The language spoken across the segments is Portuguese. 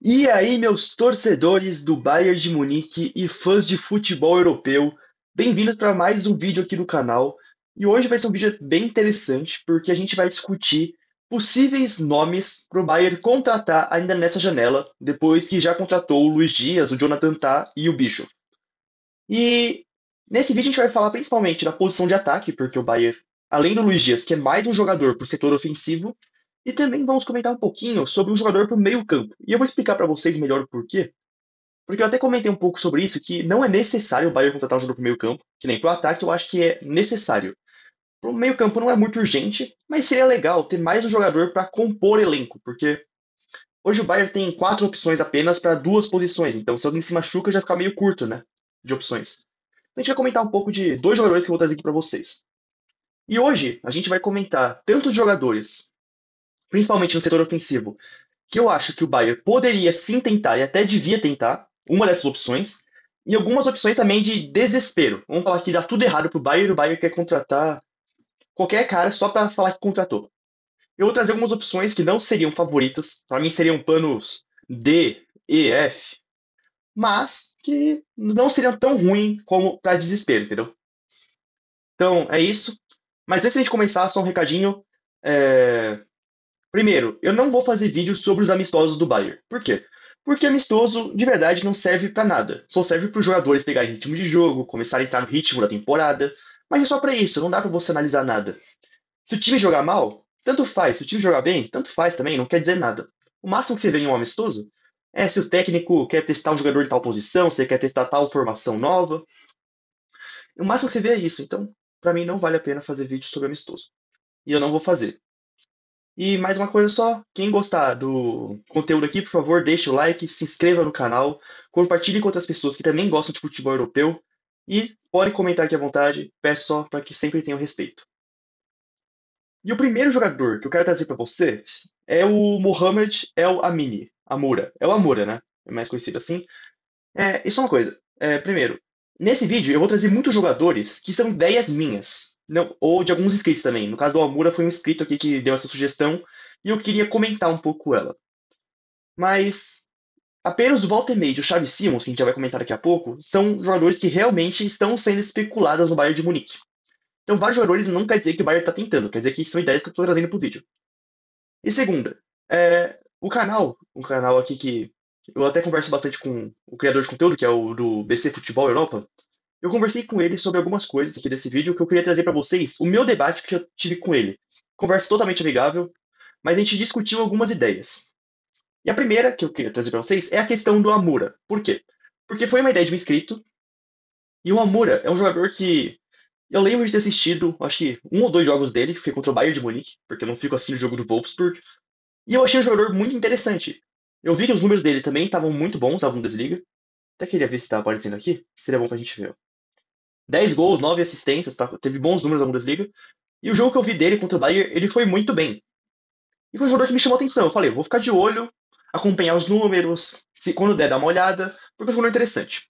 E aí, meus torcedores do Bayern de Munique e fãs de futebol europeu, bem-vindos para mais um vídeo aqui no canal. E hoje vai ser um vídeo bem interessante, porque a gente vai discutir possíveis nomes para o Bayern contratar ainda nessa janela, depois que já contratou o Luiz Dias, o Jonathan Tah e o Bischoff. E nesse vídeo a gente vai falar principalmente da posição de ataque, porque o Bayern, além do Luiz Dias, que é mais um jogador para o setor ofensivo, e também vamos comentar um pouquinho sobre um jogador para o meio-campo. E eu vou explicar para vocês melhor o porquê. Porque eu até comentei um pouco sobre isso, que não é necessário o Bayern contratar um jogador para o meio-campo, que nem para o ataque eu acho que é necessário. Para o meio-campo não é muito urgente, mas seria legal ter mais um jogador para compor elenco, porque hoje o Bayern tem quatro opções apenas para duas posições, então se alguém se machuca já fica meio curto, né? De opções. Então, a gente vai comentar um pouco de dois jogadores que eu vou trazer aqui para vocês. E hoje a gente vai comentar tanto de jogadores, principalmente no setor ofensivo, que eu acho que o Bayern poderia sim tentar e até devia tentar uma dessas opções, e algumas opções também de desespero. Vamos falar que dá tudo errado pro Bayern, o Bayern quer contratar qualquer cara só para falar que contratou. Eu vou trazer algumas opções que não seriam favoritas, para mim seriam planos D, E, F, mas que não seriam tão ruins como para desespero, entendeu? Então é isso. Mas antes de a gente começar, só um recadinho. É, Primeiro, eu não vou fazer vídeo sobre os amistosos do Bayern. Por quê? Porque amistoso, de verdade, não serve pra nada. Só serve para os jogadores pegarem ritmo de jogo, começar a entrar no ritmo da temporada. Mas é só pra isso, não dá pra você analisar nada. Se o time jogar mal, tanto faz. Se o time jogar bem, tanto faz também, não quer dizer nada. O máximo que você vê em um amistoso é se o técnico quer testar um jogador em tal posição, se ele quer testar tal formação nova. O máximo que você vê é isso. Então, pra mim, não vale a pena fazer vídeo sobre amistoso. E eu não vou fazer. E mais uma coisa só, quem gostar do conteúdo aqui, por favor, deixe o like, se inscreva no canal, compartilhe com outras pessoas que também gostam de futebol europeu e pode comentar aqui à vontade, peço só para que sempre tenham respeito. E o primeiro jogador que eu quero trazer para vocês é o Mohamed El Amini, Amoura. É o Amoura, né? É mais conhecido assim. Isso é uma coisa. Primeiro, nesse vídeo eu vou trazer muitos jogadores que são ideias minhas, não, ou de alguns inscritos também. No caso do Almura foi um inscrito aqui que deu essa sugestão e eu queria comentar um pouco ela. Mas apenas o Walter Meide e o Xavi Simons, que a gente já vai comentar daqui a pouco, são jogadores que realmente estão sendo especulados no Bayern de Munique. Então, vários jogadores não quer dizer que o Bayern está tentando, quer dizer que são ideias que eu estou trazendo para o vídeo. E segunda, um canal aqui que eu até converso bastante com o criador de conteúdo, que é o do BC Futebol Europa. Eu conversei com ele sobre algumas coisas aqui desse vídeo que eu queria trazer para vocês, o meu debate que eu tive com ele. Conversa totalmente amigável, mas a gente discutiu algumas ideias. E a primeira que eu queria trazer para vocês é a questão do Amura. Por quê? Porque foi uma ideia de um inscrito, e o Amura é um jogador que eu lembro de ter assistido, acho que um ou dois jogos dele, que foi contra o Bayern de Munique, porque eu não fico assistindo o jogo do Wolfsburg, e eu achei um jogador muito interessante. Eu vi que os números dele também estavam muito bons na Bundesliga. Até queria ver se está aparecendo aqui. Seria bom pra gente ver. 10 gols, 9 assistências, tá? Teve bons números na Bundesliga. E o jogo que eu vi dele contra o Bayern, ele foi muito bem. E foi um jogador que me chamou a atenção. Eu falei, vou ficar de olho, acompanhar os números, se quando der, dar uma olhada, porque é um jogador interessante.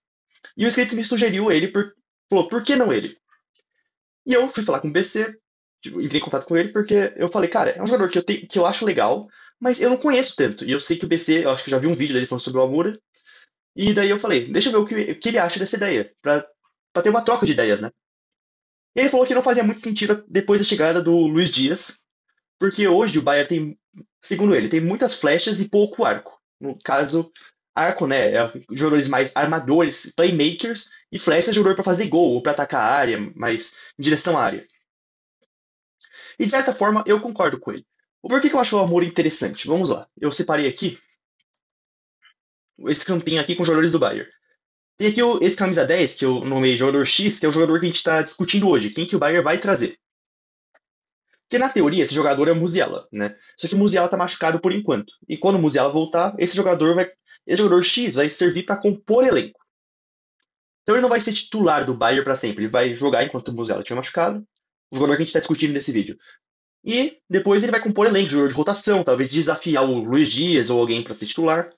E o inscrito me sugeriu ele, falou, por que não ele? E eu fui falar com o BC, tipo, entrei em contato com ele, porque eu falei, cara, é um jogador que eu acho legal, mas eu não conheço tanto. E eu sei que o BC, eu acho que eu já vi um vídeo dele falando sobre o Almura. E daí eu falei, deixa eu ver o que ele acha dessa ideia, pra ter uma troca de ideias, né? E ele falou que não fazia muito sentido depois da chegada do Luiz Dias, porque hoje o Bayern tem, segundo ele, tem muitas flechas e pouco arco. No caso, arco, né, é jogadores mais armadores, playmakers, e flecha é jogador pra fazer gol ou pra atacar a área, mais em direção à área. E de certa forma, eu concordo com ele. O porquê que eu acho o Amor interessante? Vamos lá. Eu separei aqui esse campinho aqui com jogadores do Bayern. Tem aqui esse camisa 10, que eu nomeei jogador X, que é o jogador que a gente está discutindo hoje. Quem que o Bayern vai trazer? Porque na teoria, esse jogador é o Musiala, né? Só que o Musiala tá machucado por enquanto. E quando o Musiala voltar, esse jogador X vai servir para compor elenco. Então ele não vai ser titular do Bayern para sempre. Ele vai jogar enquanto o Musiala estiver machucado. O jogador que a gente está discutindo nesse vídeo. E depois ele vai compor elenco, jogador de rotação, talvez desafiar o Luiz Dias ou alguém para ser titular.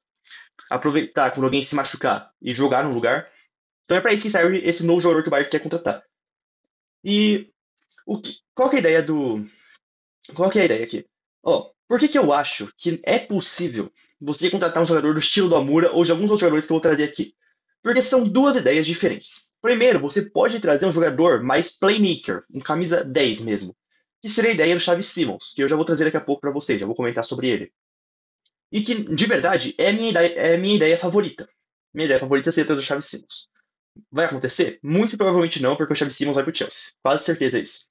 Aproveitar quando alguém se machucar e jogar no lugar. Então é para isso que serve esse novo jogador que o Bayern quer contratar. E qual que é a ideia do. Qual que é a ideia aqui? Ó, Por que que eu acho que é possível você contratar um jogador do estilo do Amura ou de alguns outros jogadores que eu vou trazer aqui? Porque são duas ideias diferentes. Primeiro, você pode trazer um jogador mais playmaker, um camisa 10 mesmo, que seria a ideia do Xavi Simons, que eu já vou trazer daqui a pouco para vocês, já vou comentar sobre ele. E que, de verdade, é a minha ideia favorita. Minha ideia favorita seria trazer o Xavi Simons. Vai acontecer? Muito provavelmente não, porque o Xavi Simons vai pro Chelsea. Quase certeza é isso.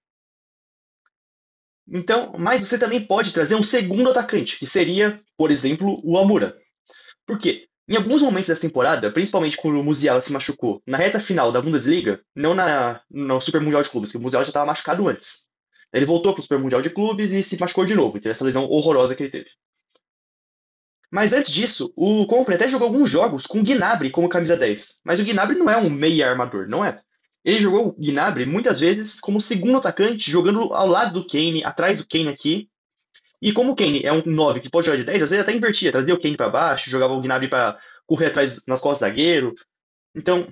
Então, mas você também pode trazer um segundo atacante, que seria, por exemplo, o Amura. Por quê? Em alguns momentos dessa temporada, principalmente quando o Musiala se machucou na reta final da Bundesliga, não no Super Mundial de Clubes, que o Musiala já estava machucado antes. Ele voltou para o Super Mundial de Clubes e se machucou de novo, e teve essa lesão horrorosa que ele teve. Mas antes disso, o Company até jogou alguns jogos com o Gnabry como camisa 10. Mas o Gnabry não é um meia armador, não é? Ele jogou o Gnabry muitas vezes como segundo atacante, jogando ao lado do Kane, atrás do Kane aqui. E como o Kane é um 9 que pode jogar de 10, às vezes até invertia, trazia o Kane para baixo, jogava o Gnabry para correr atrás nas costas do zagueiro. Então,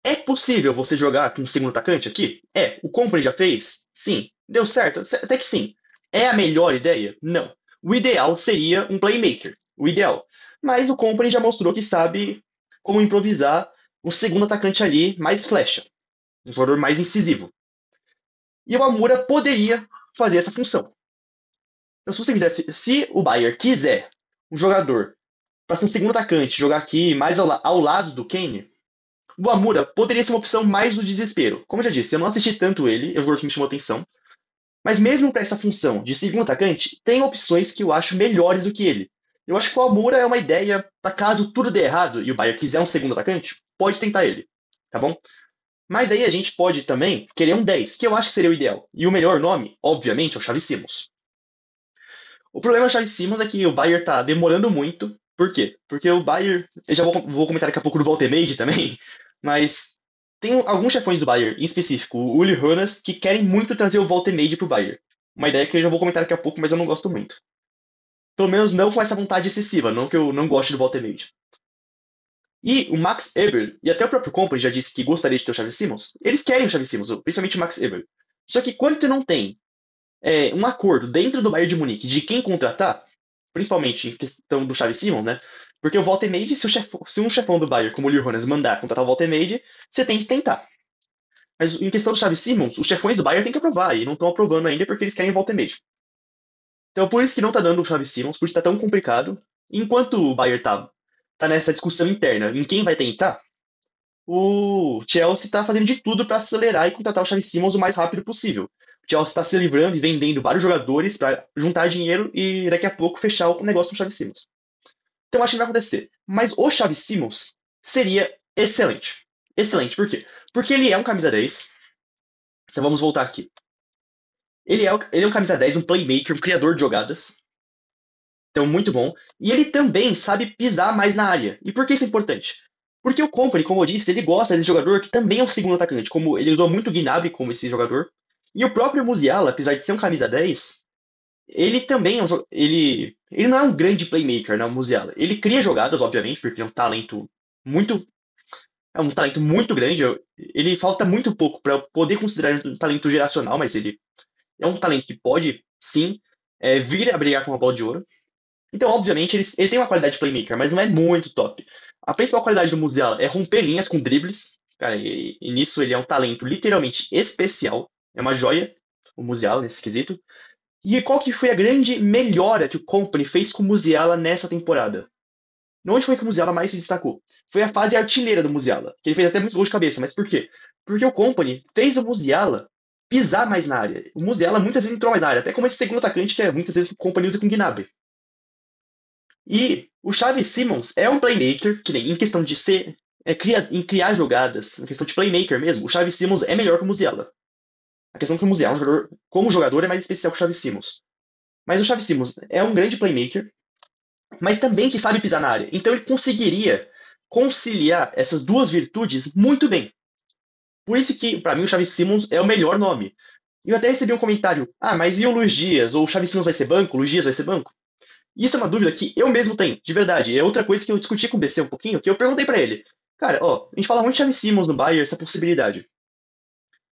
é possível você jogar com um segundo atacante aqui? É. O Company já fez? Sim. Deu certo? Até que sim. É a melhor ideia? Não. O ideal seria um playmaker. O ideal. Mas o Company já mostrou que sabe como improvisar um segundo atacante ali mais flecha. Um jogador mais incisivo. E o Amura poderia fazer essa função. Então, se você quiser, se o Bayern quiser um jogador para ser um segundo atacante, jogar aqui mais ao lado do Kane, o Amura poderia ser uma opção mais do desespero. Como eu já disse, eu não assisti tanto ele, é um jogador que me chamou atenção. Mas mesmo para essa função de segundo atacante, tem opções que eu acho melhores do que ele. Eu acho que o Amura é uma ideia para caso tudo dê errado e o Bayern quiser um segundo atacante, pode tentar ele, tá bom? Mas daí a gente pode também querer um 10, que eu acho que seria o ideal. E o melhor nome, obviamente, é o Xavi Simons. O problema do Xavi Simons é que o Bayern tá demorando muito. Por quê? Porque o Bayern. Eu já vou comentar daqui a pouco do Voltemade também. Mas tem alguns chefões do Bayern, em específico, o Uli Hoeneß, que querem muito trazer o Voltemade pro Bayern. Uma ideia que eu já vou comentar daqui a pouco, mas eu não gosto muito. Pelo menos não com essa vontade excessiva, não que eu não goste do Voltemade. E o Max Eber, e até o próprio Company já disse que gostaria de ter o Xavi Simons, eles querem o Xavi Simons, principalmente o Max Eber. Só que quando tu não tem um acordo dentro do Bayern de Munique de quem contratar, principalmente em questão do Xavi Simons, né? Porque o Walter Made, se um chefão do Bayern, como o Lil Jonas, mandar contratar o Walter Made, você tem que tentar. Mas em questão do Xavi Simons, os chefões do Bayern têm que aprovar, e não estão aprovando ainda porque eles querem o Walter Made. Então por isso que não tá dando o Xavi Simons, por isso tá tão complicado. Enquanto o Bayern tá nessa discussão interna em quem vai tentar, o Chelsea está fazendo de tudo para acelerar e contratar o Xavi Simons o mais rápido possível. O Chelsea está se livrando e vendendo vários jogadores para juntar dinheiro e daqui a pouco fechar o negócio com o Xavi Simons. Então acho que vai acontecer. Mas o Xavi Simons seria excelente. Excelente, por quê? Porque ele é um camisa 10. Então vamos voltar aqui. Ele é um camisa 10, um playmaker, um criador de jogadas. Então, muito bom. E ele também sabe pisar mais na área. E por que isso é importante? Porque o Company, como eu disse, ele gosta desse jogador que também é um segundo atacante, como ele usou muito o Gnabry como esse jogador. E o próprio Musiala, apesar de ser um camisa 10, ele também é ele não é um grande playmaker, né, o Musiala. Ele cria jogadas, obviamente, porque muito é um talento muito grande. Ele falta muito pouco para poder considerar um talento geracional, mas ele é um talento que pode, sim, vir a brigar com a bola de ouro. Então, obviamente, ele tem uma qualidade de playmaker, mas não é muito top. A principal qualidade do Musiala é romper linhas com dribles. Cara, e nisso ele é um talento literalmente especial. É uma joia, o Musiala, nesse quesito. E qual que foi a grande melhora que o Company fez com o Musiala nessa temporada? Onde foi que o Musiala mais se destacou? Foi a fase artilheira do Musiala, que ele fez até muitos gols de cabeça. Mas por quê? Porque o Company fez o Musiala pisar mais na área. O Musiala muitas vezes entrou mais na área, até como esse segundo atacante que muitas vezes o Company usa com o Gnabry. E o Xavi Simons é um playmaker, que nem em questão de em criar jogadas, em questão de playmaker mesmo, o Xavi Simons é melhor que o Musiala. A questão é que o Musiala, como jogador, é mais especial que o Xavi Simons. Mas o Xavi Simons é um grande playmaker, mas também que sabe pisar na área. Então ele conseguiria conciliar essas duas virtudes muito bem. Por isso que, para mim, o Xavi Simons é o melhor nome. E eu até recebi um comentário: ah, mas e o Luiz Dias? Ou o Xavi Simons vai ser banco? O Luiz Dias vai ser banco? Isso é uma dúvida que eu mesmo tenho, de verdade. É outra coisa que eu discuti com o BC um pouquinho, que eu perguntei pra ele. Cara, ó, a gente fala muito de Xavi Simons no Bayern, essa possibilidade.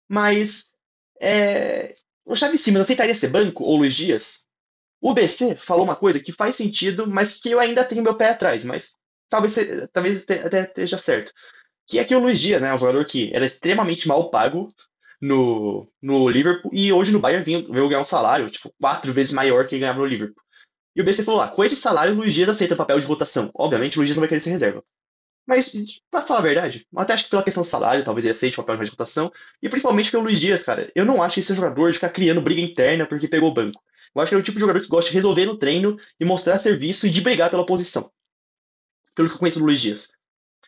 Mas o Xavi Simons aceitaria ser banco ou Luiz Dias? O BC falou uma coisa que faz sentido, mas que eu ainda tenho meu pé atrás, mas até esteja certo. Que é que o Luiz Dias, né, um jogador que era extremamente mal pago no Liverpool e hoje no Bayern veio ganhar um salário, tipo, 4 vezes maior que ele ganhava no Liverpool. E o BC falou lá, com esse salário o Luiz Dias aceita papel de rotação. Obviamente o Luiz Dias não vai querer ser reserva. Mas, pra falar a verdade, eu até acho que pela questão do salário, talvez ele aceite o papel de rotação. E principalmente pelo Luiz Dias, cara. Eu não acho que ele seja jogador de ficar criando briga interna porque pegou o banco. Eu acho que ele é o tipo de jogador que gosta de resolver no treino e mostrar serviço e de brigar pela posição. Pelo que eu conheço do Luiz Dias.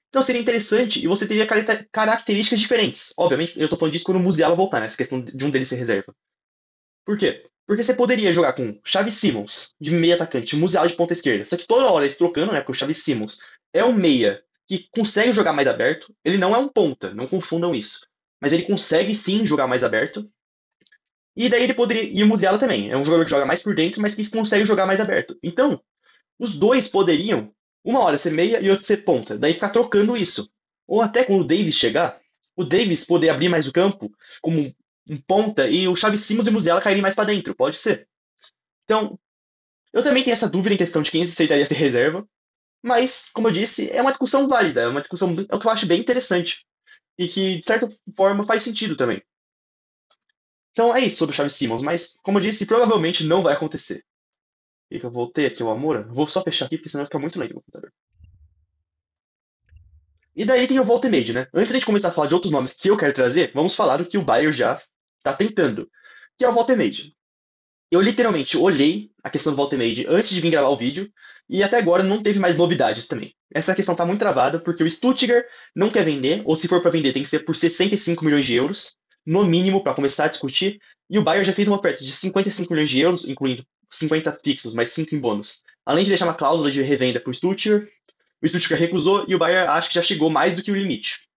Então seria interessante e você teria características diferentes. Obviamente, eu tô falando disso quando o Musiala voltar, né? Essa questão de um deles ser reserva. Por quê? Porque você poderia jogar com Xavi Simons de meia atacante, Musiala de ponta esquerda. Só que toda hora eles trocando, né? Porque o Xavi Simons é um meia que consegue jogar mais aberto. Ele não é um ponta, não confundam isso. Mas ele consegue sim jogar mais aberto. E daí ele poderia. E o Musiala também. É um jogador que joga mais por dentro, mas que consegue jogar mais aberto. Então, os dois poderiam, uma hora ser meia e outra ser ponta. Daí ficar trocando isso. Ou até quando o Davis chegar, o Davis poder abrir mais o campo como um ponta e o Xavi Simons e o Musiala caírem mais para dentro. Pode ser. Então, eu também tenho essa dúvida em questão de quem aceitaria ser reserva. Mas, como eu disse, é uma discussão válida. É uma discussão é o que eu acho bem interessante. E que, de certa forma, faz sentido também. Então é isso sobre o Xavi Simons. Mas, como eu disse, provavelmente não vai acontecer. E que eu voltei aqui o Amora. Vou só fechar aqui, porque senão vai ficar muito lento o computador. E daí tem o Voltemade, né? Antes de a gente começar a falar de outros nomes que eu quero trazer, vamos falar do que o Bayern já tá tentando, que é o Voltemade. Eu literalmente olhei a questão do Voltemade antes de vir gravar o vídeo, e até agora não teve mais novidades também. Essa questão tá muito travada, porque o Stuttgart não quer vender, ou se for para vender tem que ser por 65 milhões de euros, no mínimo, para começar a discutir, e o Bayern já fez uma oferta de 55 milhões de euros, incluindo 50 fixos, mais 5 em bônus. Além de deixar uma cláusula de revenda para o Stuttgart, o Stuttgart recusou e o Bayern acho que já chegou mais do que o limite.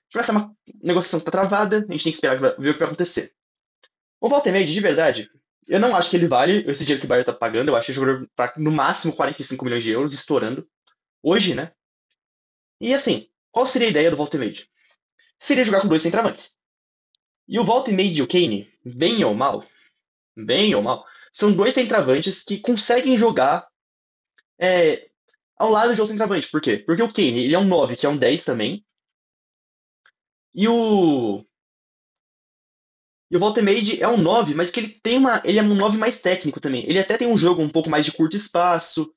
Então essa é uma negociação que tá travada, a gente tem que esperar ver o que vai acontecer. O Walter Made, de verdade, eu não acho que ele vale esse dinheiro que o Bayern tá pagando, eu acho que o jogador tá no máximo 45 milhões de euros, estourando. Hoje, né? E assim, qual seria a ideia do Walter Made? Seria jogar com dois centravantes. E o Walter Made e o Kane, bem ou mal, são dois centravantes que conseguem jogar é, ao lado de outro centravante. Por quê? Porque o Kane, ele é um 9, que é um 10 também, e o Walter Made é um 9, mas que ele é um 9 mais técnico também. Ele até tem um jogo um pouco mais de curto espaço.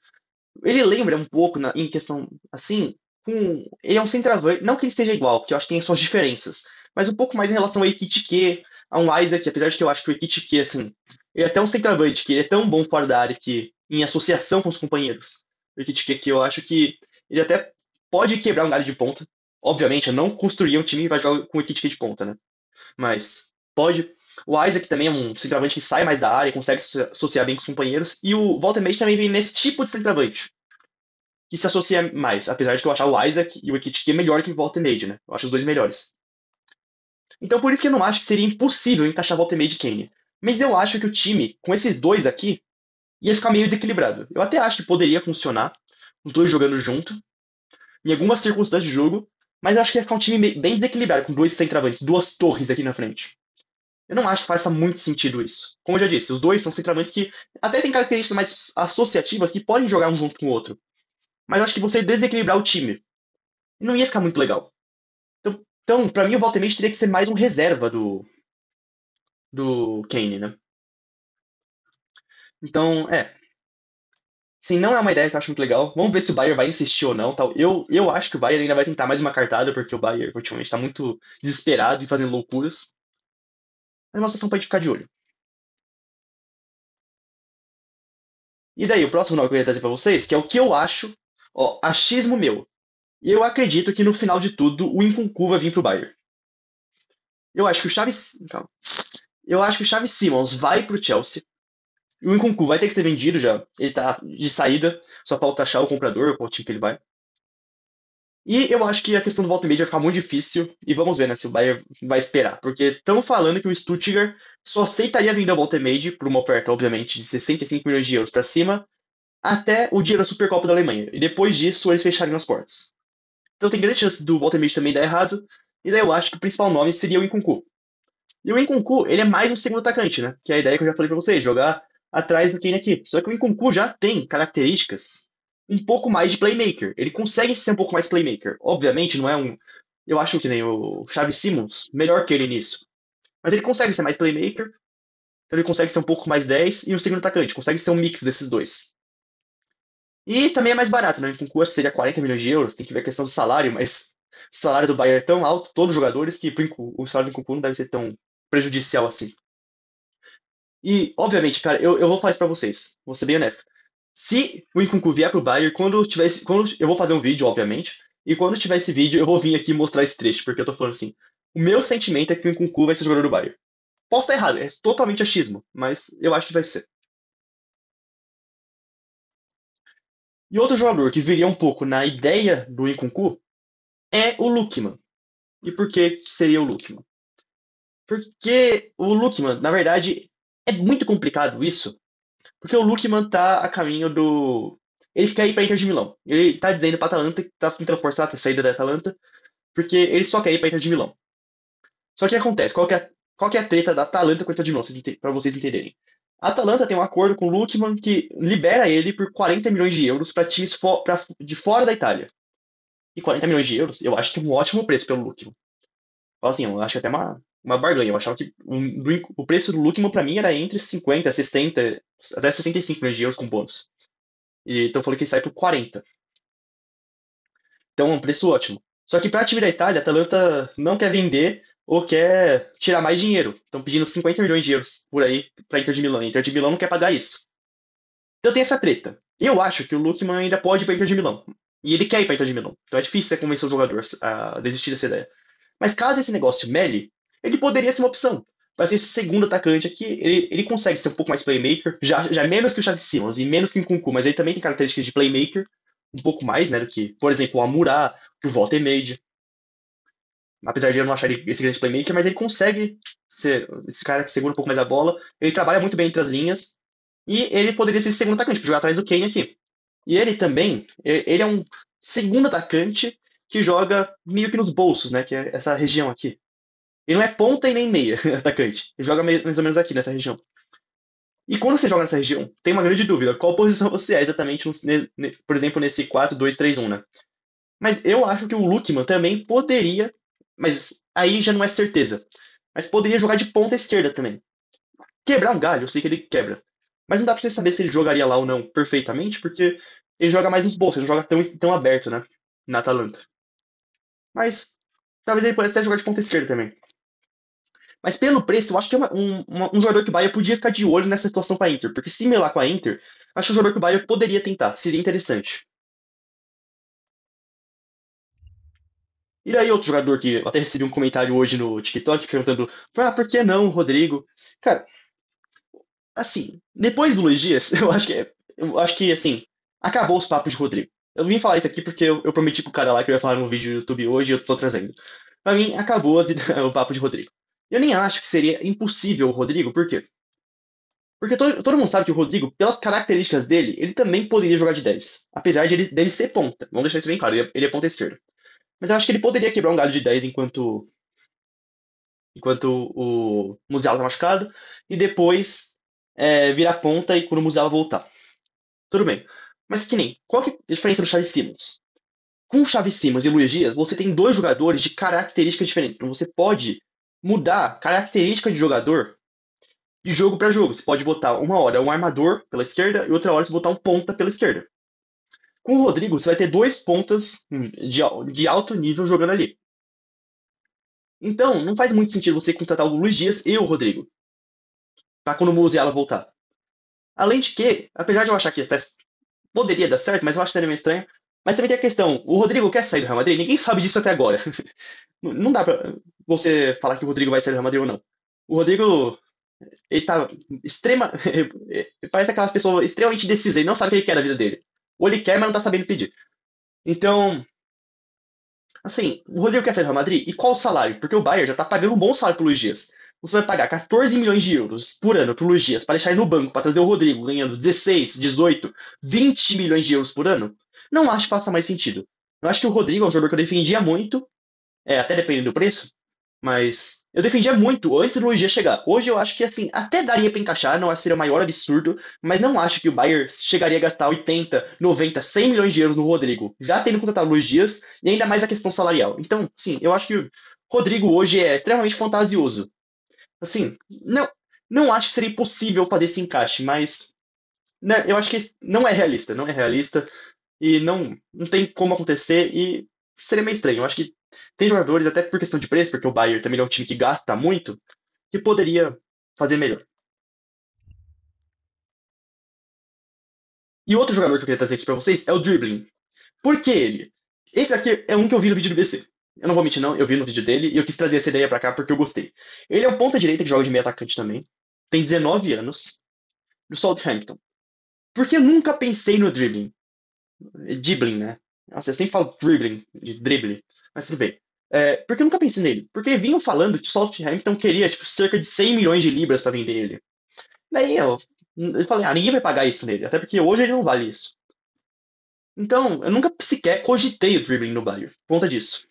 Ele lembra um pouco em questão assim, ele é um centroavante, não que ele seja igual, porque eu acho que tem suas diferenças, mas um pouco mais em relação ao Ekitike, a um Isaac, apesar de que eu acho que o Ekitike assim, ele é até um centroavante que ele é tão bom fora da área que em associação com os companheiros. O Ekitike que eu acho que ele até pode quebrar um galho de ponta. Obviamente, eu não construiria um time que vai jogar com o Ekitike de ponta, né? Mas pode. O Isaac também é um centroavante que sai mais da área, consegue se associar bem com os companheiros. E o Walter Mate também vem nesse tipo de centroavante, que se associa mais. Apesar de que eu achar o Isaac e o Ekitike melhor que o Walter Mate, né? Eu acho os dois melhores. Então por isso que eu não acho que seria impossível encaixar Walter Mate e Kane. Mas eu acho que o time, com esses dois aqui, ia ficar meio desequilibrado. Eu até acho que poderia funcionar, os dois jogando junto, em algumas circunstâncias de jogo, mas eu acho que ia ficar um time bem desequilibrado, com dois centroavantes, duas torres aqui na frente. Eu não acho que faça muito sentido isso. Como eu já disse, os dois são centroavantes que até têm características mais associativas que podem jogar um junto com o outro. Mas eu acho que você desequilibrar o time não ia ficar muito legal. Então para mim, o Valtemate teria que ser mais um reserva do Kane, né? Então, sim, não é uma ideia que eu acho muito legal. Vamos ver se o Bayern vai insistir ou não. Tal. Eu acho que o Bayern ainda vai tentar mais uma cartada, porque o Bayern ultimamente está muito desesperado e fazendo loucuras. Mas é uma situação pra gente ficar de olho. E daí, o próximo nome que eu queria trazer pra vocês, que é o que eu acho, ó, achismo meu. E eu acredito que no final de tudo, o Nkunku vai vir pro Bayern. Eu acho que o Chaves. Calma. Eu acho que o Chaves Simons vai pro Chelsea. E o Nkunku vai ter que ser vendido já. Ele tá de saída. Só falta achar o comprador, qual time que ele vai. E eu acho que a questão do volta e meia vai ficar muito difícil. E vamos ver, né, se o Bayern vai esperar. Porque estão falando que o Stuttgart só aceitaria vir ao volta e meia por uma oferta, obviamente, de 65 milhões de euros para cima, até o dia da Supercopa da Alemanha. E depois disso, eles fechariam as portas. Então tem grande chance do Walter Mitty também dar errado. E daí eu acho que o principal nome seria o Nkunku. E o Nkunku, ele é mais um segundo atacante, né? Que é a ideia que eu já falei pra vocês, jogar atrás do Kane aqui. Só que o Nkunku já tem características um pouco mais de playmaker. Ele consegue ser um pouco mais playmaker. Obviamente, não é um. Eu acho que nem o Xavi Simons, melhor que ele nisso. Mas ele consegue ser mais playmaker, então ele consegue ser um pouco mais 10 e um segundo atacante. Consegue ser um mix desses dois. E também é mais barato, né? Com custo seria 40 milhões de euros, tem que ver a questão do salário, mas o salário do Bayern é tão alto, todos os jogadores, que o salário do Nkunku não deve ser tão prejudicial assim. E, obviamente, cara, eu vou falar isso pra vocês, vou ser bem honesto. Se o Nkunku vier pro Bayern, eu vou fazer um vídeo, obviamente, e quando tiver esse vídeo, eu vou vir aqui mostrar esse trecho, porque eu tô falando assim, o meu sentimento é que o Nkunku vai ser jogador do Bayern. Posso estar errado, é totalmente achismo, mas eu acho que vai ser. E outro jogador que viria um pouco na ideia do Nkunku é o Lookman. E por que seria o Lookman? Porque o Lookman, na verdade, é muito complicado isso, porque o Lookman tá a caminho do. Ele quer ir pra Inter de Milão. Ele tá dizendo pra Atalanta que tá tentando forçar a saída da Atalanta, porque ele só quer ir pra Inter de Milão. Só que acontece, qual que é a treta da Atalanta com a Inter de Milão, pra vocês entenderem? A Atalanta tem um acordo com o Lookman que libera ele por 40 milhões de euros para times de fora da Itália. E 40 milhões de euros, eu acho que é um ótimo preço pelo Lookman. Assim, eu acho até uma barganha. Eu achava que o preço do Lookman pra mim era entre 50, 60, até 65 milhões de euros com bônus. E, então falou que ele sai por 40. Então é um preço ótimo. Só que pra time da Itália, a Atalanta não quer vender ou quer tirar mais dinheiro. Estão pedindo 50 milhões de euros por aí pra Inter de Milão. A Inter de Milão não quer pagar isso. Então tem essa treta. Eu acho que o Lookman ainda pode ir pra Inter de Milão. E ele quer ir pra Inter de Milão. Então é difícil você convencer o jogador a desistir dessa ideia. Mas caso esse negócio mele, ele poderia ser uma opção. Vai ser esse segundo atacante aqui, ele consegue ser um pouco mais playmaker, já menos que o Xavi Simons e menos que o Nkunku, mas ele também tem características de playmaker, um pouco mais, né, do que, por exemplo, o Amurá, que o Walter Made. Apesar de eu não achar ele esse grande playmaker, mas ele consegue ser esse cara que segura um pouco mais a bola, ele trabalha muito bem entre as linhas, e ele poderia ser esse segundo atacante, pra jogar atrás do Kane aqui. E ele também, ele é um segundo atacante que joga meio que nos bolsos, né, que é essa região aqui. Ele não é ponta e nem meia atacante. Ele joga mais ou menos aqui nessa região. E quando você joga nessa região, tem uma grande dúvida. Qual posição você é exatamente, por exemplo, nesse 4-2-3-1, né? Mas eu acho que o Lookman também poderia, mas aí já não é certeza. Mas poderia jogar de ponta esquerda também. Quebrar um galho, eu sei que ele quebra. Mas não dá pra você saber se ele jogaria lá ou não perfeitamente, porque ele joga mais nos bolsos, ele não joga tão aberto, né? Na Atalanta. Mas talvez ele pudesse até jogar de ponta esquerda também. Mas pelo preço, eu acho que é um jogador que o Bayern podia ficar de olho nessa situação com a Inter. Porque se melar com a Inter, acho que é um jogador que o Bayern poderia tentar. Seria interessante. E daí outro jogador que eu até recebi um comentário hoje no TikTok perguntando, por que não, Rodrigo? Cara, assim, depois do Luiz Dias, eu acho que assim, acabou os papos de Rodrigo. Eu vim falar isso aqui porque eu prometi pro cara lá que eu ia falar no vídeo do YouTube hoje e eu tô trazendo. Pra mim, acabou o papo de Rodrigo. Eu nem acho que seria impossível o Rodrigo, por quê? Porque todo mundo sabe que o Rodrigo, pelas características dele, ele também poderia jogar de 10. Apesar dele ser ponta. Vamos deixar isso bem claro, ele é ponta esquerda. Mas eu acho que ele poderia quebrar um galho de 10 enquanto o Musiala tá machucado. E depois virar ponta e quando o Musiala voltar. Tudo bem. Mas que nem, qual que é a diferença do Xavi Simons? Com o Xavi Simons e o Luiz Dias, você tem dois jogadores de características diferentes. Então você pode mudar característica de jogador de jogo para jogo. Você pode botar uma hora um armador pela esquerda e outra hora você botar um ponta pela esquerda. Com o Rodrigo, você vai ter dois pontas de alto nível jogando ali. Então, não faz muito sentido você contratar o Luiz Dias e o Rodrigo, para quando o Musiala voltar. Além de que, apesar de eu achar que até poderia dar certo, mas eu acho que seria meio estranho. Mas também tem a questão, o Rodrigo quer sair do Real Madrid? Ninguém sabe disso até agora. Não dá pra você falar que o Rodrigo vai sair do Real Madrid ou não. O Rodrigo, ele tá extrema. Parece aquelas pessoas extremamente indecisas, ele não sabe o que ele quer na vida dele. Ou ele quer, mas não tá sabendo pedir. Então, assim, o Rodrigo quer sair do Real Madrid? E qual o salário? Porque o Bayern já tá pagando um bom salário pro Luiz Dias. Você vai pagar 14 milhões de euros por ano pro Luiz Dias para deixar ele no banco, para trazer o Rodrigo ganhando 16, 18, 20 milhões de euros por ano? Não acho que faça mais sentido. Eu acho que o Rodrigo é um jogador que eu defendia muito, até dependendo do preço, Mas eu defendia muito antes do Luiz Dias chegar. Hoje eu acho que assim, até daria pra encaixar, não acho que seria o maior absurdo, mas não acho que o Bayern chegaria a gastar 80, 90, 100 milhões de euros no Rodrigo, já tendo contratado o Luiz Dias, e ainda mais a questão salarial. Então, sim, eu acho que o Rodrigo hoje é extremamente fantasioso. Assim, não acho que seria impossível fazer esse encaixe, mas né, eu acho que não é realista, não é realista e não tem como acontecer e seria meio estranho. Eu acho que tem jogadores, até por questão de preço, porque o Bayern também é um time que gasta muito, que poderia fazer melhor. E outro jogador que eu queria trazer aqui pra vocês é o Dribbling. Por que ele? Esse aqui é um que eu vi no vídeo do BC. Eu não vou mentir, não, eu vi no vídeo dele e eu quis trazer essa ideia pra cá porque eu gostei. Ele é um ponta-direita que joga de meio atacante também, tem 19 anos, do Southampton. Por que eu nunca pensei no Dribbling? Dribbling, né? Nossa, eu sempre falo dribbling, de drible, mas tudo bem. Porque eu nunca pensei nele. Porque vinham falando que o Southampton queria tipo, cerca de 100 milhões de libras para vender ele. Daí eu falei, ninguém vai pagar isso nele, até porque hoje ele não vale isso. Então, eu nunca sequer cogitei o dribbling no Bayern, por conta disso.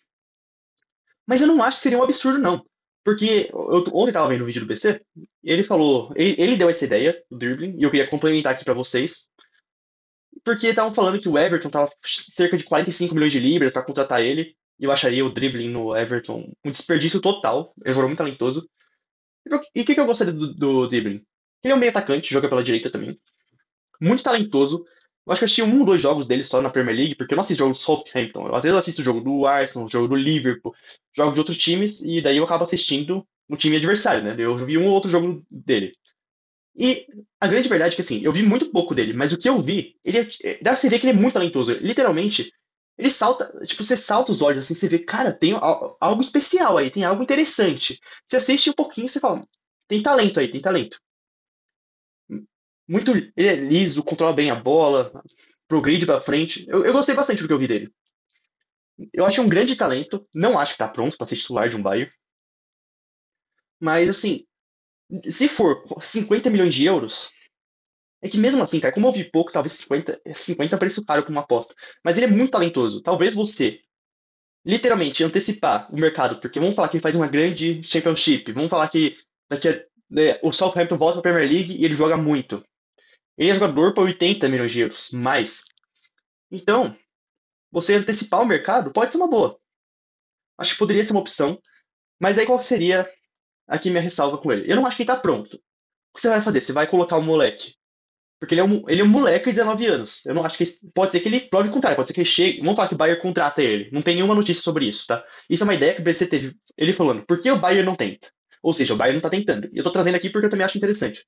Mas eu não acho que seria um absurdo, não. Porque ontem eu tava vendo o vídeo do BC, e ele falou, ele deu essa ideia, do dribbling, e eu queria complementar aqui para vocês, porque estavam falando que o Everton tava cerca de 45 milhões de libras para contratar ele. E eu acharia o dribbling no Everton um desperdício total. Ele jogou muito talentoso. E o que eu gostaria do dribbling? Ele é um meio atacante, joga pela direita também. Muito talentoso. Eu acho que eu assisti um ou dois jogos dele só na Premier League, porque eu não assisto jogos do Southampton. Às vezes eu assisto o jogo do Arsenal, o jogo do Liverpool, jogo de outros times, e daí eu acabo assistindo o time adversário, né? Eu vi um ou outro jogo dele. E a grande verdade é que, assim, eu vi muito pouco dele, mas o que eu vi, dá pra você ver que ele é muito talentoso. Literalmente, ele salta, tipo, você salta os olhos assim, você vê, cara, tem algo especial aí, tem algo interessante. Você assiste um pouquinho e você fala, tem talento aí, tem talento. Muito, ele é liso, controla bem a bola, progride pra frente. Eu gostei bastante do que eu vi dele. Eu acho um grande talento, não acho que tá pronto pra ser titular de um Bayern, mas assim, se for 50 milhões de euros, é que mesmo assim, cara, como eu vi pouco, talvez 50 é um preço caro pra uma aposta. Mas ele é muito talentoso. Talvez você, literalmente, antecipar o mercado, porque vamos falar que ele faz uma grande Championship, vamos falar que daqui a, o Southampton volta pra Premier League e ele joga muito. Ele é jogador para 80 milhões de euros, mais. Então, você antecipar o mercado pode ser uma boa. Acho que poderia ser uma opção, mas aí qual seria aqui minha ressalva com ele? Eu não acho que ele tá pronto. O que você vai fazer? Você vai colocar o moleque. Porque ele é um moleque de 19 anos. Eu não acho que. Pode ser que ele prove o contrário, pode ser que ele chegue. Vamos falar que o Bayern contrata ele. Não tem nenhuma notícia sobre isso, tá? Isso é uma ideia que o BC teve. Ele falando, por que o Bayern não tenta? Ou seja, o Bayern não tá tentando. E eu tô trazendo aqui porque eu também acho interessante.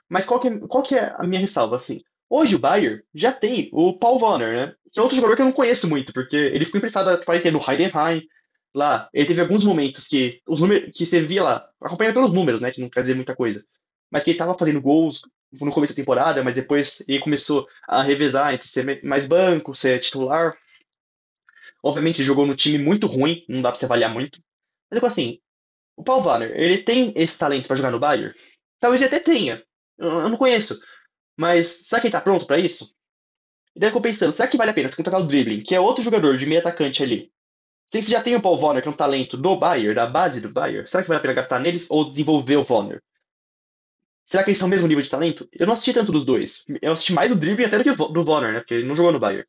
Mas qual que é a minha ressalva, assim? Hoje o Bayern já tem o Paul Werner, né? Que é outro jogador que eu não conheço muito, porque ele ficou emprestado para ter no Heidenheim. Lá, ele teve alguns momentos que os números que você via lá, acompanhando pelos números, né? Que não quer dizer muita coisa. Mas que ele tava fazendo gols no começo da temporada, mas depois ele começou a revezar entre ser mais banco, ser titular. Obviamente jogou no time muito ruim, não dá pra você avaliar muito. Mas tipo assim, o Paul Werner, ele tem esse talento pra jogar no Bayern? Talvez ele até tenha. Eu não conheço. Mas será que ele tá pronto pra isso? E daí eu fico pensando, será que vale a pena você contratar o Dribbling, que é outro jogador de meio atacante ali? Se você já tem o Paul Werner, que é um talento do Bayern, da base do Bayern, será que vale a pena gastar neles ou desenvolver o Werner? Será que eles são o mesmo nível de talento? Eu não assisti tanto dos dois. Eu assisti mais do Dribbling até do que do Werner, né? Porque ele não jogou no Bayern.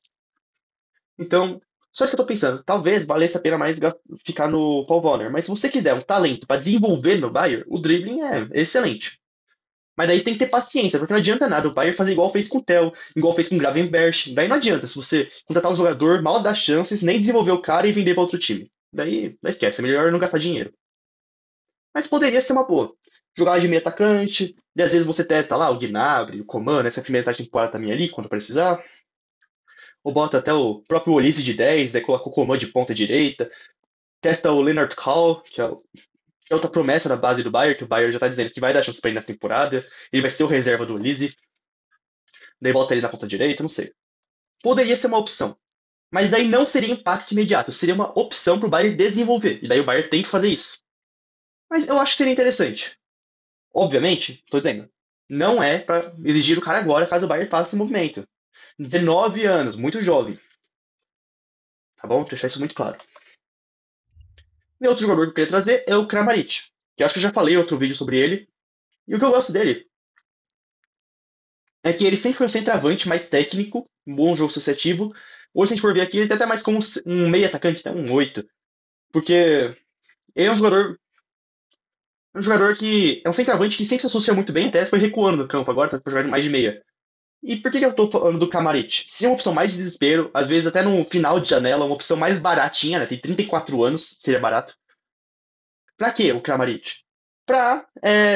Então, só isso que eu tô pensando. Talvez valesse a pena mais ficar no Paul Werner. Mas se você quiser um talento pra desenvolver no Bayern, o Dribbling é excelente. Mas daí você tem que ter paciência, porque não adianta nada o Bayern fazer igual fez com o Theo, igual fez com o Gravenberch. Daí não adianta, se você contratar um jogador, mal dá chances, nem desenvolver o cara e vender para outro time. Daí, não esquece, é melhor não gastar dinheiro. Mas poderia ser uma boa. Jogar de meio atacante, e às vezes você testa lá o Gnabry, o Coman, nessa primeira temporada também ali, quando precisar. Ou bota até o próprio Olise de 10, daí coloca o Coman de ponta direita. Testa o Leonard Call, que é outra promessa da base do Bayern, que o Bayern já tá dizendo que vai dar chance pra ele nessa temporada. Ele vai ser o reserva do Olise. Daí bota ele na ponta direita, não sei. Poderia ser uma opção. Mas daí não seria impacto imediato, seria uma opção pro Bayern desenvolver. E daí o Bayern tem que fazer isso. Mas eu acho que seria interessante. Obviamente, tô dizendo, não é para exigir o cara agora caso o Bayern faça esse movimento. 19 anos, muito jovem. Tá bom? Deixar isso muito claro. E outro jogador que eu queria trazer é o Kramaric, que acho que eu já falei em outro vídeo sobre ele. E o que eu gosto dele é que ele sempre foi um centroavante mais técnico, um bom jogo associativo. Hoje, se a gente for ver aqui, ele tá até mais como um meio atacante, até um 8. Porque ele é um jogador que é um centroavante que sempre se associa muito bem, até foi recuando no campo agora, tá jogando mais de meia. E por que que eu tô falando do Kramaric? Se é uma opção mais de desespero, às vezes até no final de janela, uma opção mais baratinha, né? Tem 34 anos, seria barato. Pra quê o Kramaric? Pra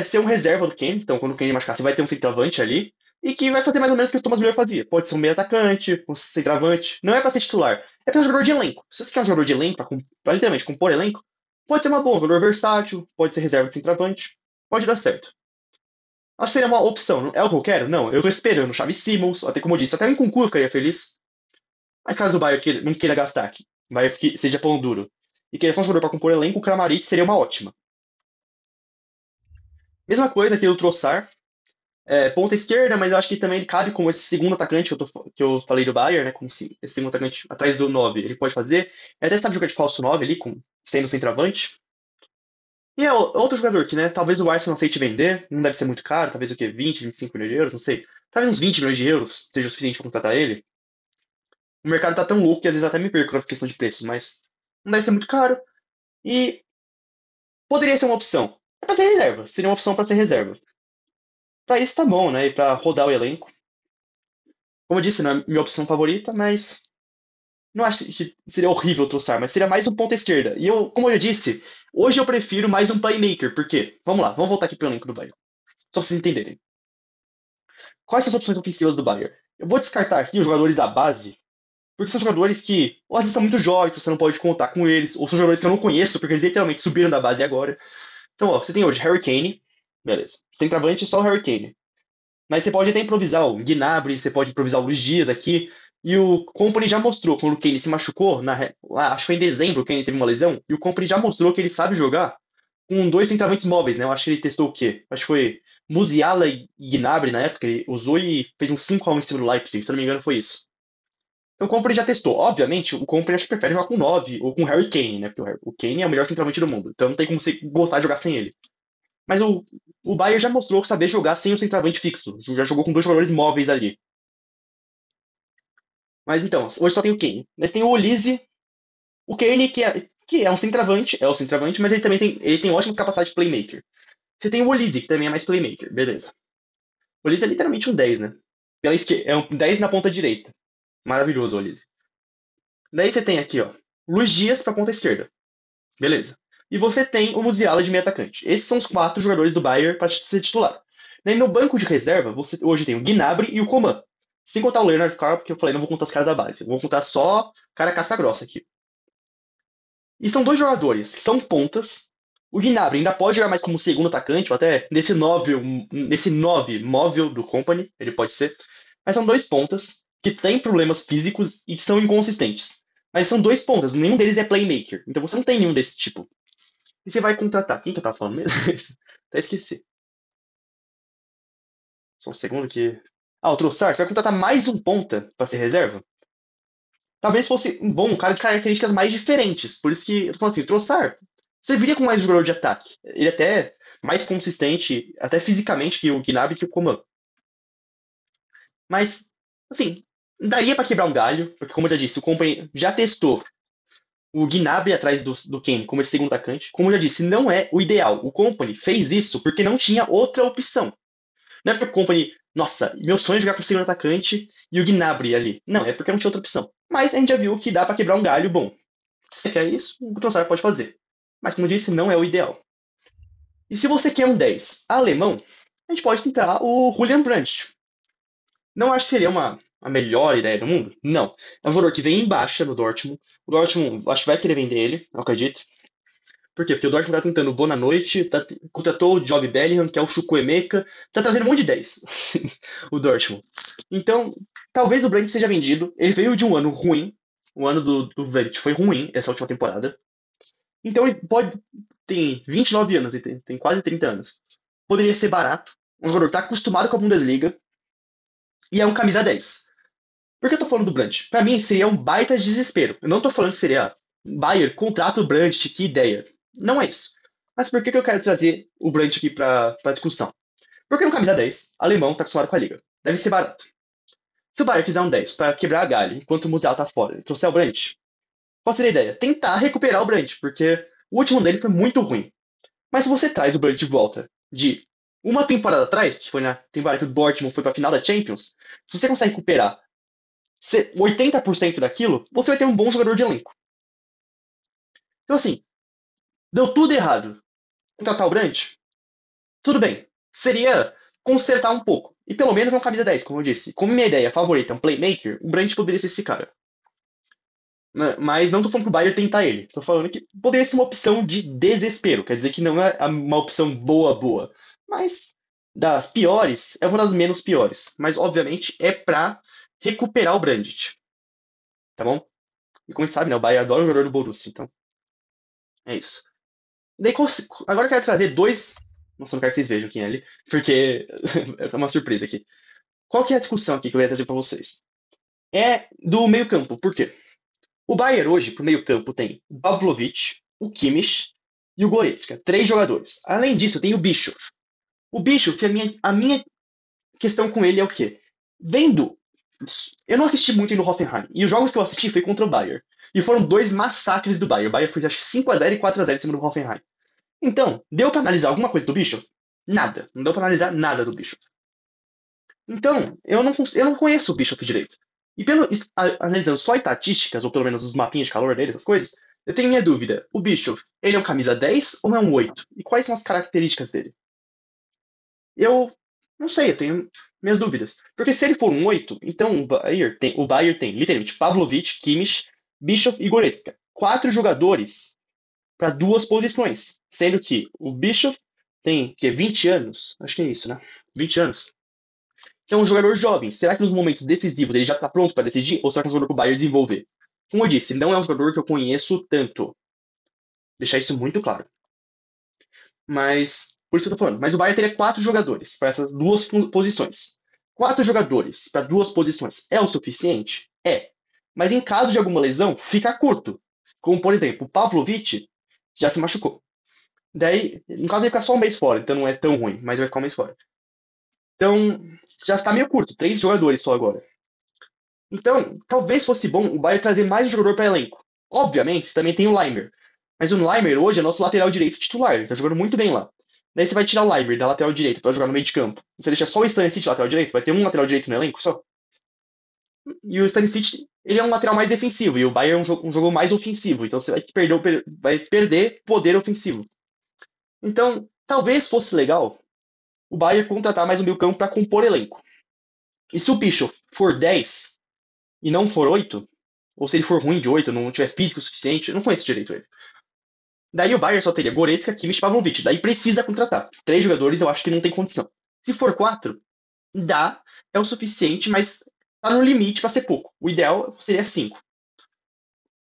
ser um reserva do Kane, então quando o Kane machucar, você vai ter um centroavante ali, e que vai fazer mais ou menos o que o Thomas Müller fazia. Pode ser um meio atacante, um centroavante, não é pra ser titular, é pra ser um jogador de elenco. Se você quer um jogador de elenco, pra literalmente compor elenco, pode ser uma boa, um jogador versátil, pode ser reserva de centroavante, pode dar certo. Acho que seria uma opção, é o que eu quero? Não, eu tô esperando o Xavi Simons, até como eu disse, até o Nkunku eu ficaria feliz, mas caso o Bayern não queira gastar aqui, seja pão duro, e queira só um jogador pra compor elenco, o Kramaric seria uma ótima. Mesma coisa aqui do Trossard, ponta esquerda, mas eu acho que também ele cabe como esse segundo atacante que eu falei do Bayern, né? Como esse segundo atacante atrás do 9. Ele pode fazer. Ele até sabe jogar de falso 9 ali, sendo centroavante. E é outro jogador que, né? Talvez o Arsenal aceite vender. Não deve ser muito caro. Talvez o quê? 20, 25 milhões de euros? Não sei. Talvez uns 20 milhões de euros seja o suficiente para contratar ele. O mercado tá tão louco que às vezes até me perco na questão de preços, mas não deve ser muito caro. E poderia ser uma opção. É pra ser reserva. Seria uma opção para ser reserva. Pra isso tá bom, né? E pra rodar o elenco. Como eu disse, não é minha opção favorita, mas não acho que seria horrível o Trossard, mas seria mais um ponta esquerda. E eu, como eu já disse, hoje eu prefiro mais um playmaker. Por quê? Vamos lá, vamos voltar aqui pro elenco do Bayern. Só pra vocês entenderem. Quais são as opções ofensivas do Bayern? Eu vou descartar aqui os jogadores da base, porque são jogadores que, ou às vezes são muito jovens, você não pode contar com eles, ou são jogadores que eu não conheço, porque eles literalmente subiram da base agora. Então, ó, você tem hoje Harry Kane, beleza. Centroavante só o Harry Kane. Mas você pode até improvisar o Gnabry, você pode improvisar o Luiz Dias aqui. E o Company já mostrou, quando o Kane se machucou, lá, acho que foi em dezembro que ele teve uma lesão, e o Company já mostrou que ele sabe jogar com dois centravantes móveis, né? Eu acho que ele testou o quê? Acho que foi Musiala e Gnabry na época, ele usou e fez um 5-1 em cima do Leipzig, se não me engano foi isso. Então o Company já testou. Obviamente, o Company acho que prefere jogar com 9 ou com Harry Kane, né? Porque o Kane é o melhor centroavante do mundo, então não tem como você gostar de jogar sem ele. Mas o Bayern já mostrou saber jogar sem o centroavante fixo. Já jogou com dois jogadores móveis ali. Mas então, hoje só tem o Kane. Mas tem o Olise, o Kane, que é um centroavante, é o centroavante, mas ele tem ótimas capacidades de playmaker. Você tem o Olise, que também é mais playmaker, beleza. O Olise é literalmente um 10, né? Pela esquerda, é um 10 na ponta direita. Maravilhoso o Olise. Daí você tem aqui, ó, Luiz Dias pra ponta esquerda. Beleza. E você tem o Musiala de meio atacante. Esses são os quatro jogadores do Bayern para ser titular. Daí no banco de reserva, você hoje tem o Gnabry e o Coman. Sem contar o Leonard Carl, porque eu falei, não vou contar os caras da base. Eu vou contar só cara casca grossa aqui. E são dois jogadores que são pontas. O Gnabry ainda pode jogar mais como segundo atacante, ou até nesse 9 móvel do Company, ele pode ser. Mas são dois pontas que têm problemas físicos e que são inconsistentes. Mas são dois pontas, nenhum deles é playmaker. Então você não tem nenhum desse tipo. E você vai contratar. Quem que eu tava falando mesmo? Até esqueci. Só um segundo que. Ah, o Trossard, você vai contratar mais um ponta pra ser reserva? Talvez fosse um cara de características mais diferentes. Por isso que eu tô falando assim, o Trossard, você viria com mais um jogador de ataque. Ele é até mais consistente, até fisicamente, que o Gnabry e que o Coman. Mas, assim, daria pra quebrar um galho, porque como eu já disse, o Company já testou o Gnabry atrás do Kane como esse segundo atacante. Como eu já disse, não é o ideal. O Company fez isso porque não tinha outra opção. Não é porque o Company, nossa, meu sonho é jogar com o segundo atacante e o Gnabry ali. Não, é porque não tinha outra opção. Mas a gente já viu que dá pra quebrar um galho bom. Se você quer isso, o Trossard pode fazer. Mas como eu disse, não é o ideal. E se você quer um 10 alemão, a gente pode tentar o Julian Brandt. Não acho que seria a melhor ideia do mundo. Não. É um jogador que vem em baixa no Dortmund. O Dortmund, acho que vai querer vender ele, eu acredito. Por quê? Porque o Dortmund tá tentando o Boa Noite, contratou o Job Bellingham, que é o Chukwuemeka, tá trazendo um monte de 10. O Dortmund. Então, talvez o Brandt seja vendido. Ele veio de um ano ruim. O ano do Brandt foi ruim, essa última temporada. Então ele tem 29 anos, ele tem quase 30 anos. Poderia ser barato. Um jogador que tá acostumado com a Bundesliga. E é um camisa 10. Por que eu tô falando do Brandt? Pra mim seria um baita desespero. Eu não tô falando que seria Bayern, contrata o Brandt, que ideia. Não é isso. Mas por que que eu quero trazer o Brandt aqui pra discussão? Porque no camisa 10, alemão tá acostumado com a liga. Deve ser barato. Se o Bayern quiser um 10 pra quebrar a galha enquanto o Musiala tá fora e trouxer o Brandt, qual seria a ideia? Tentar recuperar o Brandt, porque o último dele foi muito ruim. Mas se você traz o Brandt de volta de uma temporada atrás, que foi na temporada que o Dortmund foi pra final da Champions, se você consegue recuperar 80% daquilo, você vai ter um bom jogador de elenco. Então, assim, deu tudo errado. Contratar o Brandt? Tudo bem. Seria consertar um pouco. E pelo menos é um camisa 10, como eu disse. Como minha ideia favorita é um playmaker, o Brandt poderia ser esse cara. Mas não tô falando pro Bayern tentar ele. Tô falando que poderia ser uma opção de desespero. Quer dizer que não é uma opção boa, boa. Mas das piores, é uma das menos piores. Mas, obviamente, é pra recuperar o Brandt. Tá bom? E como a gente sabe, né? O Bayern adora o jogador do Borussia. Então, é isso. Daí, agora eu quero trazer dois. Nossa, eu não quero que vocês vejam quem é ele. Porque é uma surpresa aqui. Qual que é a discussão aqui que eu ia trazer pra vocês? É do meio-campo. Por quê? O Bayern hoje, pro meio-campo, tem o Pavlovic, o Kimmich e o Goretzka. Três jogadores. Além disso, tem o Bischoff. O Bischoff, a minha questão com ele é o quê? Vendo. Eu não assisti muito no Hoffenheim. E os jogos que eu assisti foi contra o Bayern. E foram dois massacres do Bayern. O Bayern foi acho que 5x0 e 4x0 em cima do Hoffenheim. Então, deu pra analisar alguma coisa do Bischoff? Nada. Não deu pra analisar nada do Bischoff. Então, eu não conheço o Bischoff direito. E analisando só estatísticas, ou pelo menos os mapinhas de calor dele, essas coisas, eu tenho minha dúvida. O Bischoff, ele é um camisa 10 ou é um 8? E quais são as características dele? Eu não sei, eu tenho minhas dúvidas. Porque se ele for um 8, então o Bayern tem literalmente Pavlovic, Kimmich, Bischoff e Goretzka. Quatro jogadores para duas posições. Sendo que o Bischoff tem que 20 anos, acho que é isso, né? 20 anos. Que é um jogador jovem. Será que nos momentos decisivos ele já está pronto para decidir? Ou será que é um jogador para o Bayern desenvolver? Como eu disse, não é um jogador que eu conheço tanto. Deixar isso muito claro. Mas, por isso que eu tô falando. Mas o Bayern teria quatro jogadores para essas duas posições. Quatro jogadores para duas posições é o suficiente? É. Mas em caso de alguma lesão, fica curto. Como, por exemplo, o Pavlovic já se machucou. Daí, no caso, ele fica só um mês fora, então não é tão ruim, mas vai ficar um mês fora. Então, já está meio curto, três jogadores só agora. Então, talvez fosse bom o Bayern trazer mais um jogador para elenco. Obviamente, também tem o Leimer. Mas o Leimer hoje é nosso lateral direito titular, ele tá jogando muito bem lá. Daí você vai tirar o Leimer da lateral direita para jogar no meio de campo. Você deixa só o Stanisic de lateral direito, vai ter um lateral direito no elenco só. E o Stanisic, ele é um lateral mais defensivo, e o Bayern é um jogo mais ofensivo, então você vai perder poder ofensivo. Então, talvez fosse legal o Bayern contratar mais um meio campo para compor elenco. E se o Bischoff for 10 e não for 8, ou se ele for ruim de 8, não tiver físico o suficiente, eu não conheço direito ele. Daí o Bayern só teria Goretzka, Kimmich e Pavlovic. Daí precisa contratar. Três jogadores eu acho que não tem condição. Se for 4, dá, é o suficiente, mas tá no limite para ser pouco. O ideal seria 5.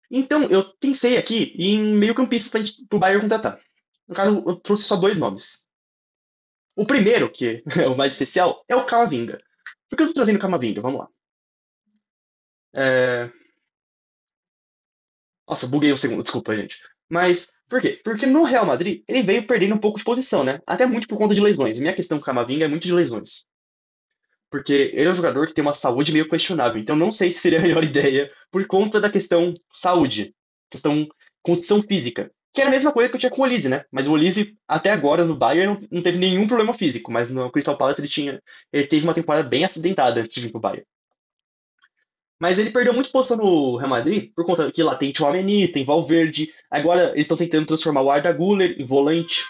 Então, eu pensei aqui em meio campista pro Bayern contratar. No caso, eu trouxe só dois nomes. O primeiro, que é o mais especial, é o Camavinga. Por que eu tô trazendo o Camavinga? Vamos lá. É... Nossa, buguei um segundo, desculpa, gente. Mas por quê? Porque no Real Madrid ele veio perdendo um pouco de posição, né? Até muito por conta de lesões. Minha questão com o Camavinga é muito de lesões. Porque ele é um jogador que tem uma saúde meio questionável. Então não sei se seria a melhor ideia por conta da questão saúde, questão condição física. Que era a mesma coisa que eu tinha com o Olise, né? Mas o Olise, até agora, no Bayern, não teve nenhum problema físico. Mas no Crystal Palace ele teve uma temporada bem acidentada antes de vir pro Bayern. Mas ele perdeu muito posição no Real Madrid por conta que lá tem Tchouaméni, tem Valverde. Agora eles estão tentando transformar o Arda Güler em volante.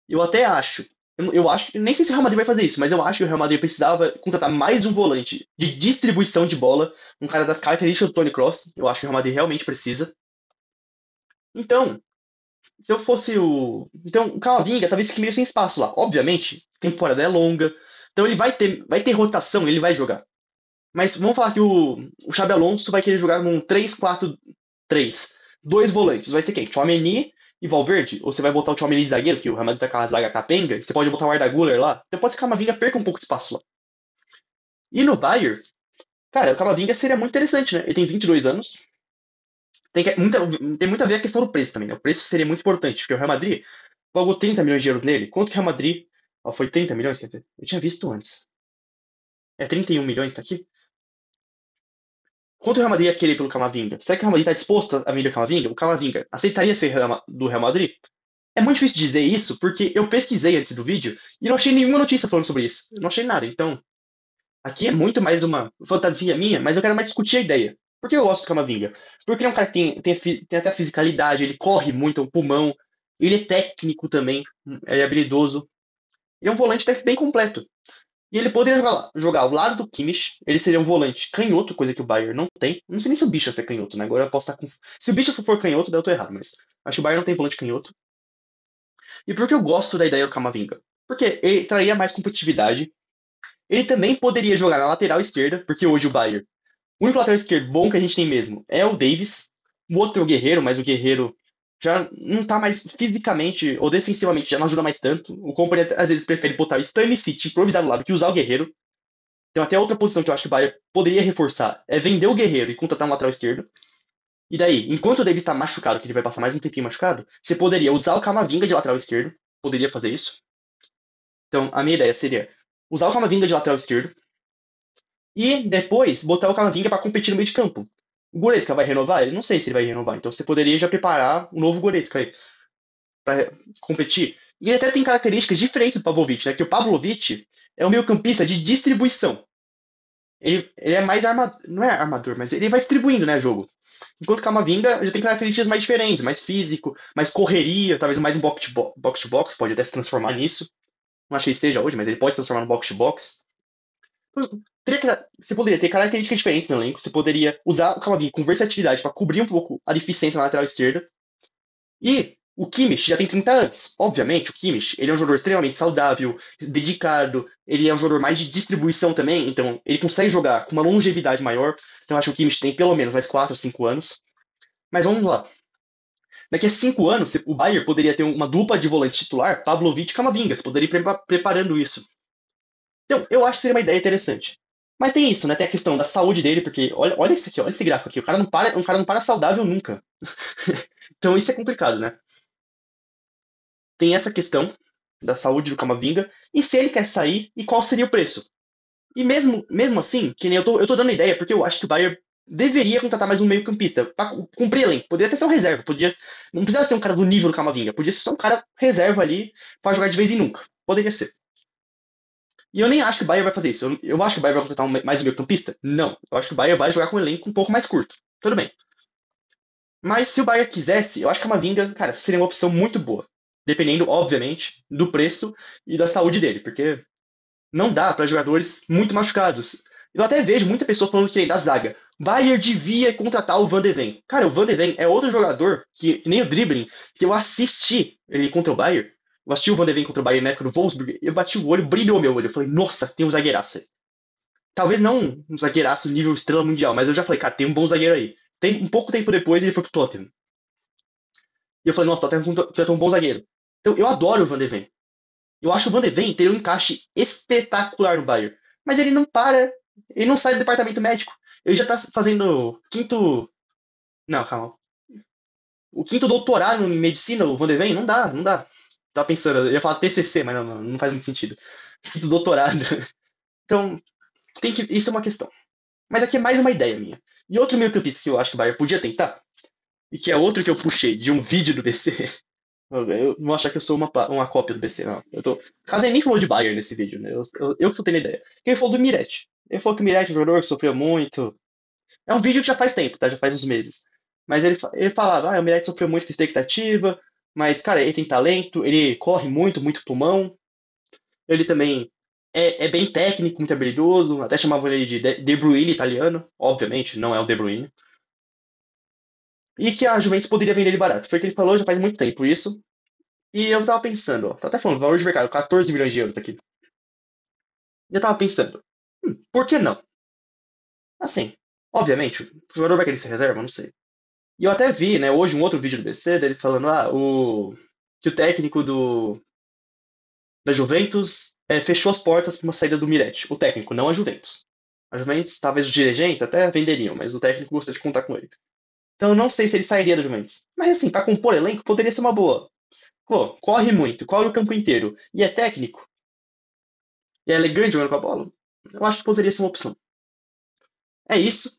Eu até acho. Eu acho, nem sei se o Real Madrid vai fazer isso, mas eu acho que o Real Madrid precisava contratar mais um volante de distribuição de bola, um cara das características do Toni Kroos. Eu acho que o Real Madrid realmente precisa. Então, se eu fosse o. Então, o Camavinga talvez fique meio sem espaço lá. Obviamente, a temporada é longa. Então ele vai ter rotação, ele vai jogar. Mas vamos falar que o Xabi Alonso vai querer jogar num 3-4-3. Dois volantes. Vai ser quem? Tchouaméni e Valverde? Ou você vai botar o Tchouaméni de zagueiro, que o Real Madrid tá com a zaga capenga, e você pode botar o Arda Güler lá? Então pode ser que o Camavinga perca um pouco de espaço lá. E no Bayern, cara, o Camavinga seria muito interessante, né? Ele tem 22 anos. Tem muito a ver a questão do preço também, né? O preço seria muito importante, porque o Real Madrid pagou 30 milhões de euros nele. Quanto que o Real Madrid. Ó, foi 30 milhões? Quer ver? Eu tinha visto antes. É 31 milhões, tá aqui? Quanto o Real Madrid ia querer pelo Camavinga? Será que o Real Madrid está disposto a vender o Camavinga? O Camavinga aceitaria ser do Real Madrid? É muito difícil dizer isso, porque eu pesquisei antes do vídeo e não achei nenhuma notícia falando sobre isso. Eu não achei nada. Então, aqui é muito mais uma fantasia minha, mas eu quero mais discutir a ideia. Por que eu gosto do Camavinga? Porque ele é um cara que tem até fisicalidade, ele corre muito, é um pulmão, ele é técnico também, ele é habilidoso. Ele é um volante até que bem completo. E ele poderia jogar ao lado do Kimmich, ele seria um volante canhoto, coisa que o Bayern não tem. Não sei nem se o Bischoff é canhoto, né? Agora eu posso estar com. Se o Bischoff for canhoto, daí eu tô errado, mas acho que o Bayern não tem volante canhoto. E por que eu gosto da ideia do Camavinga? Porque ele traria mais competitividade. Ele também poderia jogar na lateral esquerda, porque hoje o Bayern, o único lateral esquerdo bom que a gente tem mesmo é o Davis. O outro é o Guerreiro, mas o Guerreiro já não tá mais fisicamente ou defensivamente, já não ajuda mais tanto. O Company às vezes prefere botar o Stanisic improvisado do lado que usar o Guerreiro. Tem até outra posição que eu acho que o Bayern poderia reforçar, é vender o Guerreiro e contratar um lateral esquerdo. E daí, enquanto o Davis está machucado, que ele vai passar mais um tempinho machucado, você poderia usar o Camavinga de lateral esquerdo, poderia fazer isso. Então, a minha ideia seria usar o Camavinga de lateral esquerdo e depois botar o Camavinga para competir no meio de campo. O Goretzka vai renovar? Eu não sei se ele vai renovar, então você poderia já preparar um novo Goretzka aí para competir. E ele até tem características diferentes do Pavlovic, né? Que o Pavlovic é um meio-campista de distribuição. Ele é mais armador, não é armador, mas ele vai distribuindo, né, jogo. Enquanto o Camavinga já tem características mais diferentes, mais físico, mais correria, talvez mais um box to box, pode até se transformar nisso. Não achei que esteja hoje, mas ele pode se transformar no box to box. Você poderia ter características diferentes no elenco, você poderia usar o Camavinga com versatilidade para cobrir um pouco a deficiência na lateral esquerda. E o Kimmich já tem 30 anos. Obviamente, o Kimmich, ele é um jogador extremamente saudável, dedicado, ele é um jogador mais de distribuição também, então ele consegue jogar com uma longevidade maior. Então eu acho que o Kimmich tem pelo menos mais 4 ou 5 anos. Mas vamos lá. Daqui a 5 anos, o Bayern poderia ter uma dupla de volante titular, Pavlovic e Camavinga. Você poderia ir preparando isso. Então, eu acho que seria uma ideia interessante. Mas tem isso, né? Tem a questão da saúde dele, porque olha isso aqui, olha esse gráfico aqui. O cara não para saudável nunca. Então isso é complicado, né? Tem essa questão da saúde do Camavinga e se ele quer sair e qual seria o preço. E mesmo assim, que nem eu tô dando ideia, porque eu acho que o Bayern deveria contratar mais um meio-campista para cumprir elenco. Poderia até ser um reserva, não precisava ser um cara do nível do Camavinga, podia ser só um cara reserva ali para jogar de vez em nunca. Poderia ser. E eu nem acho que o Bayern vai fazer isso. Eu acho que o Bayern vai contratar mais um meio-campista? Não. Eu acho que o Bayern vai jogar com um elenco um pouco mais curto. Tudo bem. Mas se o Bayern quisesse, eu acho que a Camavinga, cara, seria uma opção muito boa. Dependendo, obviamente, do preço e da saúde dele, porque não dá para jogadores muito machucados. Eu até vejo muita pessoa falando que da zaga. Bayern devia contratar o Van de Ven. Cara, o Van de Ven é outro jogador que nem o Dribbling, que eu assisti ele contra o Bayern. Eu assisti o Van de Ven contra o Bayern na época do Wolfsburg, eu bati o olho, brilhou meu olho. Eu falei, nossa, tem um zagueiraço aí. Talvez não um zagueiraço nível estrela mundial, mas eu já falei, cara, tem um bom zagueiro aí. Tem um pouco tempo depois ele foi pro Tottenham. E eu falei, nossa, o Tottenham contratou um bom zagueiro. Então, eu adoro o Van de Ven. Eu acho que o Van de Ven teria um encaixe espetacular no Bayern. Mas ele não para, ele não sai do departamento médico. Ele já tá fazendo quinto. Não, calma. O quinto doutorado em medicina, o Van de Ven, não dá, não dá. Tava pensando, eu ia falar TCC, mas não faz muito sentido. Quinto doutorado. Então, isso é uma questão. Mas aqui é mais uma ideia minha. E outro meio-campista que eu acho que o Bayern podia tentar, e que é outro que eu puxei de um vídeo do BC. Eu não vou achar que eu sou uma cópia do BC, não. Caso ele nem falou de Bayern nesse vídeo, né? Eu que tô tendo ideia. Ele falou do Miretti. Ele falou que o Miretti é um jogador que sofreu muito. É um vídeo que já faz tempo, tá? Já faz uns meses. Mas ele falava, o Miretti sofreu muito com expectativa, mas, cara, ele tem talento, ele corre muito, muito pulmão. Ele também é bem técnico, muito habilidoso. Até chamavam ele de De Bruyne italiano. Obviamente, não é o De Bruyne. E que a Juventus poderia vender ele barato. Foi o que ele falou já faz muito tempo isso. E eu tava pensando, ó, tá até falando, valor de mercado, 14 milhões de euros aqui. E eu tava pensando, por que não? Assim, obviamente, o jogador vai querer ser reserva, não sei. E eu até vi, né, hoje um outro vídeo do BC dele falando, que o técnico da Juventus fechou as portas para uma saída do Miretti. O técnico, não a Juventus. A Juventus, talvez os dirigentes até venderiam, mas o técnico gostaria de contar com ele. Então eu não sei se ele sairia da Juventus. Mas assim, para compor elenco, poderia ser uma boa. Pô, corre muito, corre o campo inteiro. E é técnico, e é elegante jogando com a bola. Eu acho que poderia ser uma opção. É isso.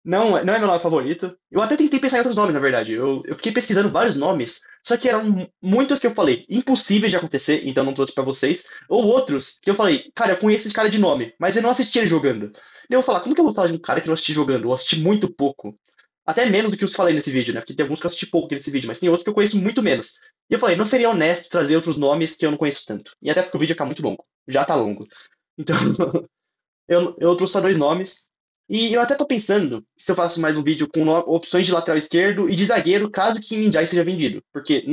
Não é meu nome favorito. Eu até tentei pensar em outros nomes, na verdade. Eu fiquei pesquisando vários nomes, só que eram muitos que eu falei impossíveis de acontecer, então não trouxe pra vocês. Ou outros que eu falei, cara, eu conheço esse cara de nome, mas eu não assisti ele jogando. E eu vou falar, como que eu vou falar de um cara que eu não assisti jogando? Eu assisti muito pouco. Até menos do que os que falei nesse vídeo, né? Porque tem alguns que eu assisti pouco nesse vídeo, mas tem outros que eu conheço muito menos. E eu falei, não seria honesto trazer outros nomes que eu não conheço tanto. E até porque o vídeo ia ficar muito longo. Já tá longo. Então, eu trouxe só dois nomes. E eu até tô pensando se eu faço mais um vídeo com opções de lateral esquerdo e de zagueiro, caso o Kim Min-jae seja vendido. Porque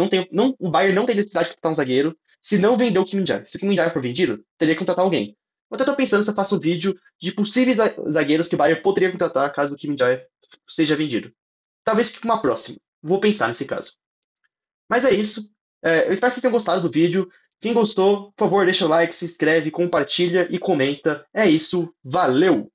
o Bayern não tem necessidade de contratar um zagueiro se não vender o Kim Min-jae. Se o Kim Min-jae for vendido, teria que contratar alguém. Eu até tô pensando se eu faço um vídeo de possíveis zagueiros que o Bayern poderia contratar caso o Kim Min-jae seja vendido. Talvez fique uma próxima. Vou pensar nesse caso. Mas é isso. Eu espero que vocês tenham gostado do vídeo. Quem gostou, por favor, deixa o like, se inscreve, compartilha e comenta. É isso. Valeu!